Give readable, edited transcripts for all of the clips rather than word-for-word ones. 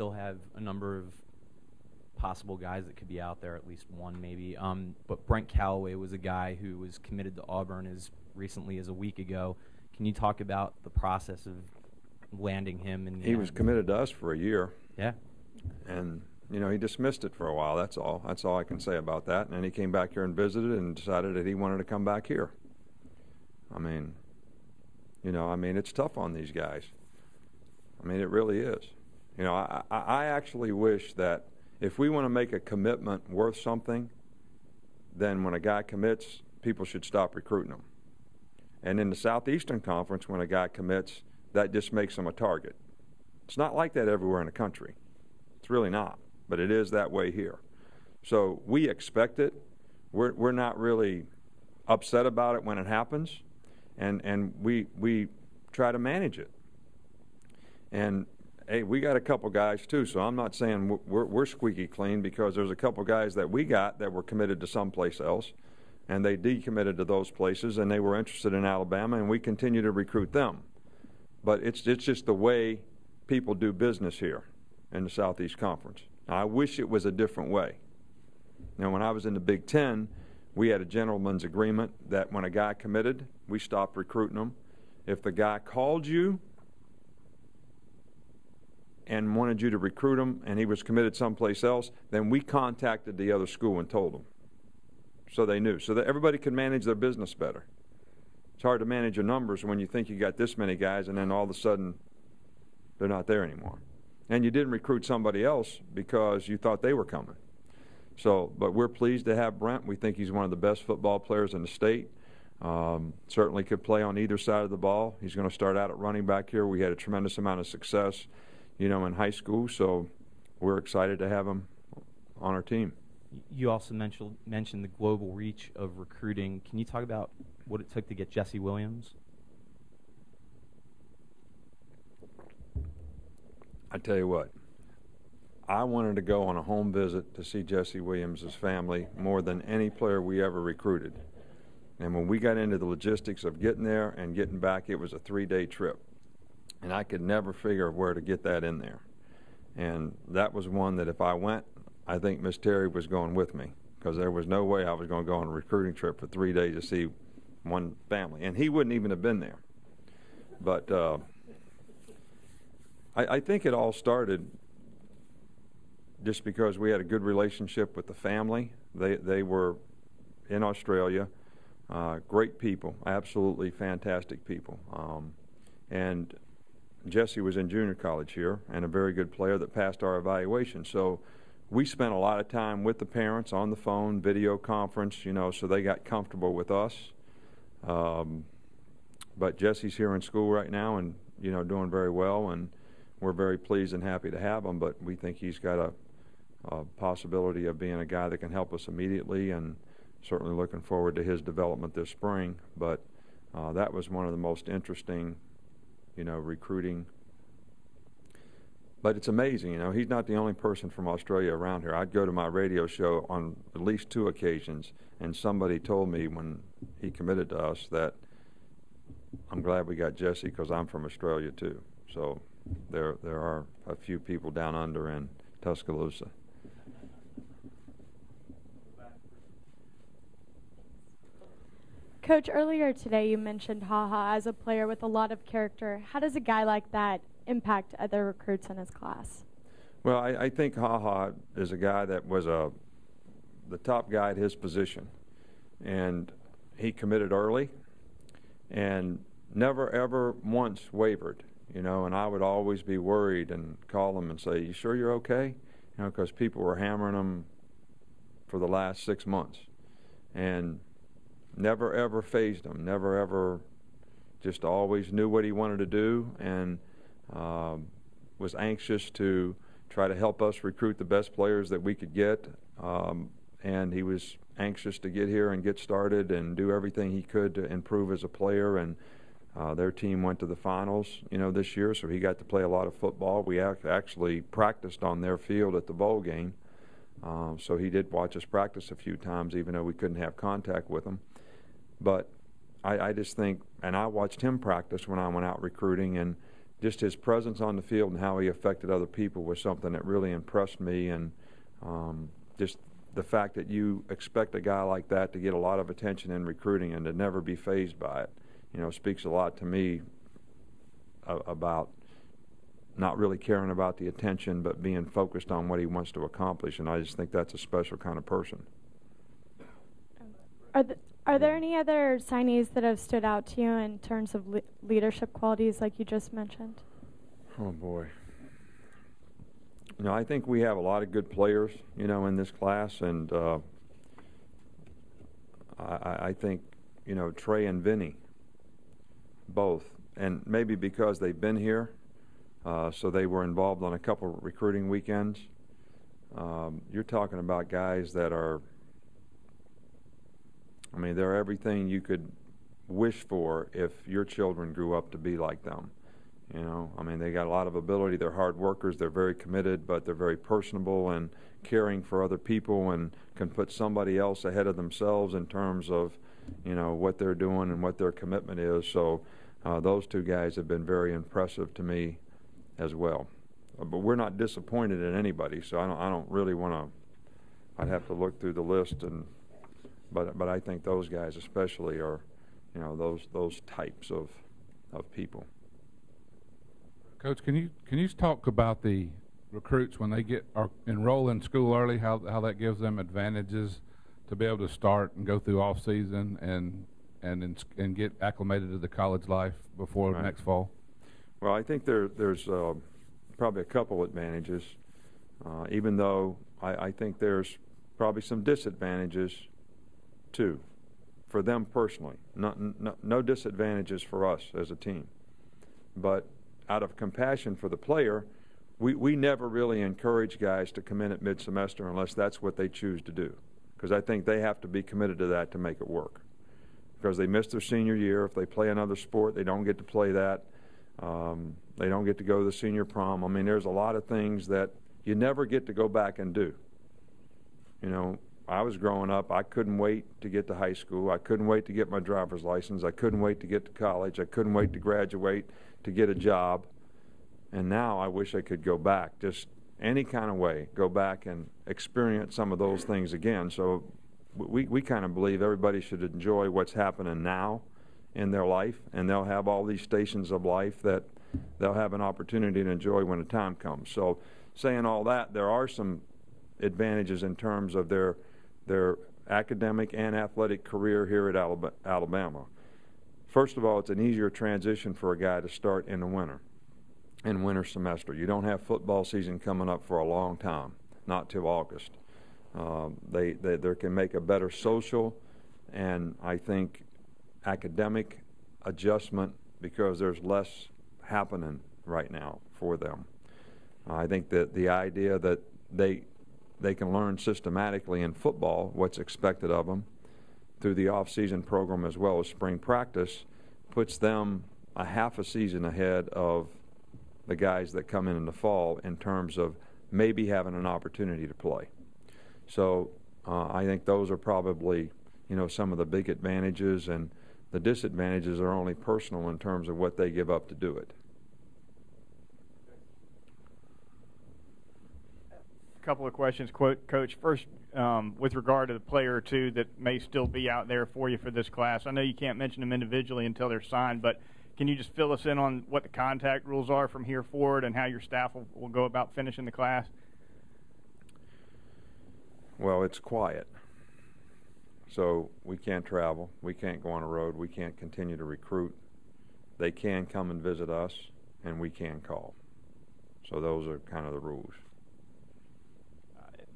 still have a number of possible guys that could be out there, at least one maybe. But Brent Callaway was a guy who was committed to Auburn as recently as a week ago. Can you talk about the process of landing him? He was committed to us for a year. Yeah. And, you know, he dismissed it for a while. That's all. That's all I can say about that. And then he came back here and visited and decided that he wanted to come back here. I mean, you know, it's tough on these guys. I mean, it really is. You know, I actually wish that if we want to make a commitment worth something, then when a guy commits, people should stop recruiting him. And in the Southeastern Conference, when a guy commits, that just makes him a target. It's not like that everywhere in the country. It's really not, but it is that way here. So we expect it. We're not really upset about it when it happens, and we try to manage it. And hey, we got a couple guys too, so I'm not saying we're squeaky clean, because there's a couple guys that we got that were committed to someplace else, and they decommitted to those places, and they were interested in Alabama, and we continue to recruit them. But it's just the way people do business here in the Southeast Conference. Now, I wish it was a different way. Now, when I was in the Big Ten, we had a gentleman's agreement that when a guy committed, we stopped recruiting him. If the guy called you and wanted you to recruit him and he was committed someplace else, then we contacted the other school and told them. So they knew, so that everybody could manage their business better. It's hard to manage your numbers when you think you got this many guys and then all of a sudden they're not there anymore. And you didn't recruit somebody else because you thought they were coming. So, but we're pleased to have Brent. We think he's one of the best football players in the state. Certainly could play on either side of the ball. He's going to start out at running back here. We had a tremendous amount of success, you know, in high school, so we're excited to have him on our team. You also mentioned the global reach of recruiting. Can you talk about what it took to get Jesse Williams? I tell you what, I wanted to go on a home visit to see Jesse Williams' family more than any player we ever recruited. And when we got into the logistics of getting there and getting back, it was a 3-day trip. And I could never figure where to get that in there. And that was one that if I went, I think Miss Terry was going with me, because there was no way I was going to go on a recruiting trip for 3 days to see one family. And he wouldn't even have been there. But I think it all started just because we had a good relationship with the family. They were in Australia, great people, absolutely fantastic people. And Jesse was in junior college here and a very good player that passed our evaluation. So we spent a lot of time with the parents on the phone, video conference, you know, so they got comfortable with us. But Jesse's here in school right now and, you know, doing very well, and we're very pleased and happy to have him, but we think he's got a possibility of being a guy that can help us immediately, and certainly looking forward to his development this spring. But that was one of the most interesting, you know, recruiting. But it's amazing, you know, he's not the only person from Australia around here. I'd go to my radio show on at least 2 occasions, and somebody told me when he committed to us that I'm glad we got Jesse because I'm from Australia too. So there are a few people down under in Tuscaloosa. Coach, earlier today you mentioned HaHa as a player with a lot of character. How does a guy like that impact other recruits in his class? Well, I think HaHa is a guy that was the top guy at his position, and he committed early and never ever once wavered, you know, and I would always be worried and call him and say, "You sure you're okay?" You know, because people were hammering him for the last 6 months, and never ever fazed him, never ever, just always knew what he wanted to do, and was anxious to try to help us recruit the best players that we could get, and he was anxious to get here and get started and do everything he could to improve as a player. And their team went to the finals, you know, this year, so he got to play a lot of football. We actually practiced on their field at the bowl game, so he did watch us practice a few times, even though we couldn't have contact with him. But I just think, and I watched him practice when I went out recruiting, and just his presence on the field and how he affected other people was something that really impressed me. And just the fact that you expect a guy like that to get a lot of attention in recruiting and to never be fazed by it, speaks a lot to me about not really caring about the attention but being focused on what he wants to accomplish. And I just think that's a special kind of person. Are there any other signees that have stood out to you in terms of leadership qualities like you just mentioned? Oh, boy. I think we have a lot of good players, in this class, and I think, Trey and Vinny, both, and maybe because they've been here, so they were involved on a couple of recruiting weekends. You're talking about guys that are, they're everything you could wish for if your children grew up to be like them. They got a lot of ability. They're hard workers. They're very committed, but they're very personable and caring for other people and can put somebody else ahead of themselves in terms of, what they're doing and what their commitment is. So those two guys have been very impressive to me as well. But we're not disappointed in anybody, so I don't really want to. I'd have to look through the list, but I think those guys especially are, those types of people. Coach, can you talk about the recruits when they enroll in school early, how that gives them advantages to be able to start and go through off season and get acclimated to the college life before next fall? Well, I think there's probably a couple advantages, even though I think there's probably some disadvantages too, for them personally. No disadvantages for us as a team, but out of compassion for the player, we never really encourage guys to come in at mid-semester unless that's what they choose to do, because I think they have to be committed to that to make it work. Because they missed their senior year. If they play another sport, they don't get to play that. They don't get to go to the senior prom. There's a lot of things that you never get to go back and do. I was growing up, I couldn't wait to get to high school. I couldn't wait to get my driver's license. I couldn't wait to get to college. I couldn't wait to graduate, to get a job. And now I wish I could go back, just any kind of way, go back and experience some of those things again. So we kind of believe everybody should enjoy what's happening now in their life, and they'll have all these stations of life that they'll have an opportunity to enjoy when the time comes. So saying all that, there are some advantages in terms of their academic and athletic career here at Alabama. First of all, it's an easier transition for a guy to start in the winter semester. You don't have football season coming up for a long time, not till August. They can make a better social and I think academic adjustment because there's less happening right now for them. I think that the idea that they can learn systematically in football what's expected of them through the off-season program as well as spring practice puts them a half a season ahead of the guys that come in the fall in terms of maybe having an opportunity to play. So I think those are probably, some of the big advantages, and the disadvantages are only personal in terms of what they give up to do it. A couple of questions, Coach. First, with regard to the player or two that may still be out there for you for this class, I know you can't mention them individually until they're signed, but can you just fill us in on what the contact rules are from here forward and how your staff will go about finishing the class? Well, it's quiet. So we can't travel. We can't go on the road. We can't continue to recruit. They can come and visit us, and we can call. So those are kind of the rules.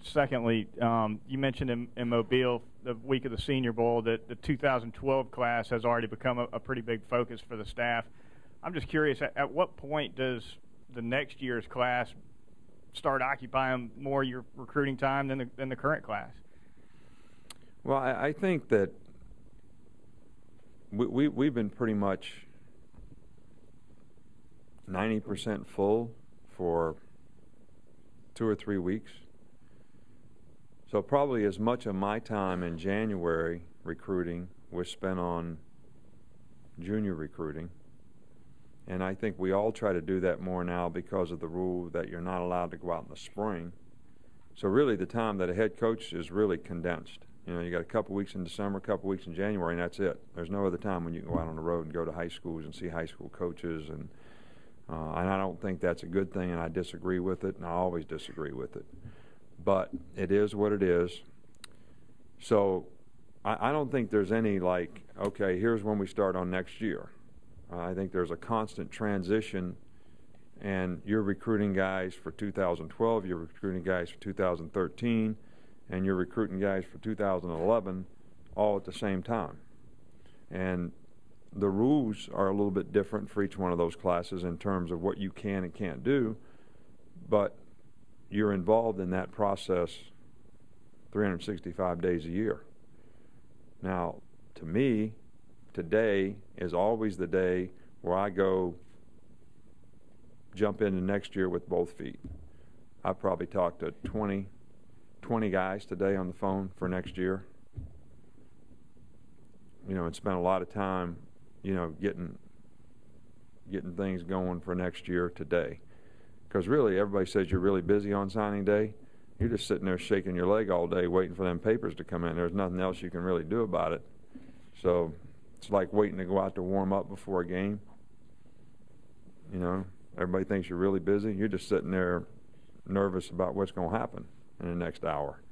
Secondly, you mentioned in Mobile the week of the Senior Bowl that the 2012 class has already become a pretty big focus for the staff. I'm just curious, at what point does the next year's class start occupying more of your recruiting time than the current class? Well, I think that we've been pretty much 90% full for 2 or 3 weeks. So probably as much of my time in January recruiting was spent on junior recruiting, And I think we all try to do that more now because of the rule that you're not allowed to go out in the spring. So really the time that a head coach is really condensed. You know, you got a couple weeks in December, a couple weeks in January, and that's it. There's no other time when you can go out on the road and go to high schools and see high school coaches. And I don't think that's a good thing, and I disagree with it, and I always disagree with it. But it is what it is. So I don't think there's any like, okay, here's when we start on next year. I think there's a constant transition, and you're recruiting guys for 2012, you're recruiting guys for 2013, and you're recruiting guys for 2011 all at the same time. And the rules are a little bit different for each one of those classes in terms of what you can and can't do, but you're involved in that process 365 days a year. Now, to me, today is always the day where I go jump into next year with both feet. I probably talked to 20 guys today on the phone for next year. You know, and spent a lot of time, you know, getting things going for next year today. Because really, everybody says you're really busy on signing day. You're just sitting there shaking your leg all day waiting for them papers to come in. There's nothing else you can really do about it. So it's like waiting to go out to warm up before a game. You know, everybody thinks you're really busy. You're just sitting there nervous about what's going to happen in the next hour.